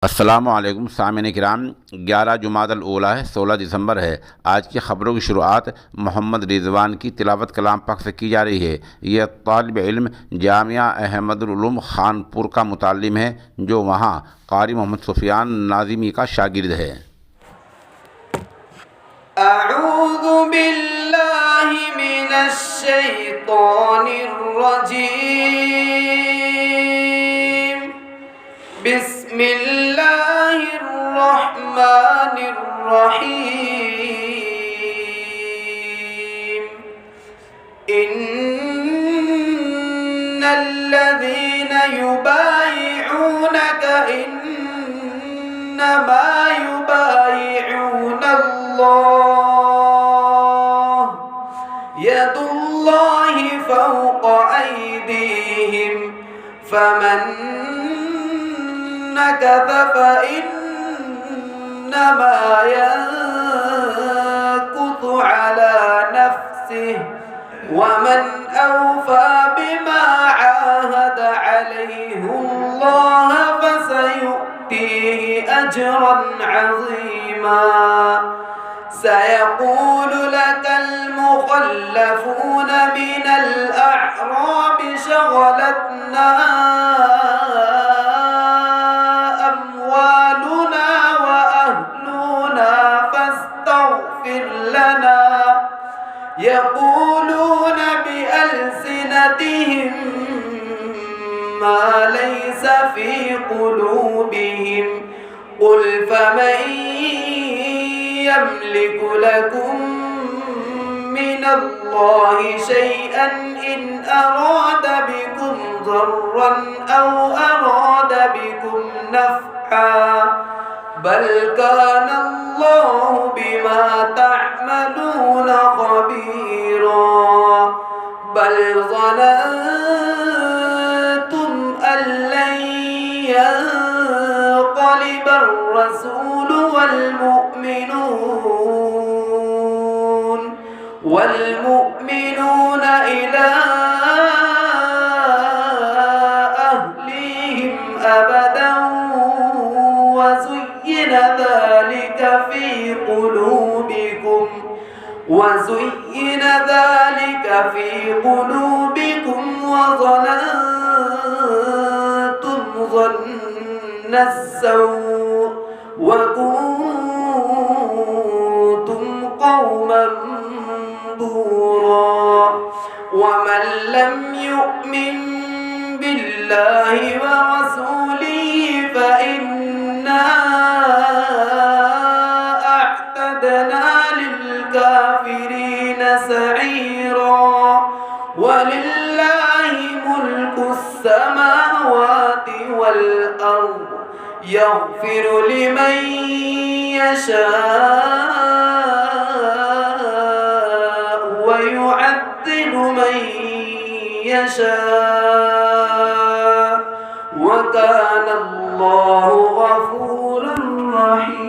अस्सलामुअलैकुम सामिन किराम। 11 जुमादल ऊला है, 16 दिसंबर है। आज की ख़बरों की शुरुआत मोहम्मद रिजवान की तिलावत कलाम पाक से की जा रही है। यह तालिब इल्म जामिया अहमदुल उलूम खानपुर का मुतालिम है, जो वहाँ कारी मोहम्मद सुफियान नाज़िमी का शागिर्द है। अऊज़ु बिल्लाहि मिनश शैतानिर रजीम। बिस्मिल्लाहिर रहमानिर रहीम। इन्नल्लज़ीना युबायिऊनका इन्नमा युबायिऊना अल्लाह यदुल्लाहि फौqa अयदीहिम फमन नकथ फइन्नमा यनकुथु अला नफ्सिहि वमन औफा बिमा आहद अलैहिल्लाह फसयु'तीहि अजरन अज़ीमा। सयक़ूलु लकल मुख़ल्लफ़ून मिनल अअराब शग़लतना अम्वालुना व अहलुना फस्तग़फ़िर लना। यक़ूलून बिअल्सिनतिहिम मा लैस फ़ी क़ुलूबिहिम क़ुल फमन यमलिकु लकुम मिनल्लाहि शैअन इन अराद बिकुम ज़र्रन औ अराद बिकुम नफ़आ बल कान अल्लाहु बिमा तअमलून ख़बीरा। बल ज़ननतुम अल्लन यन्क़लिबर रसूलु والمؤمنون إلى أهلهم أبدا وزين ذلك في قلوبكم وظننتم ظن السوء وكنتم قوما بورا. ومن لم يؤمن بالله ورسوله فإنا أعتدنا للكافرين سعيرا. ولله ملك السماوات والأرض يغفر لمن يشاء ويعذب من يشاء وكان الله غفورا رحيما.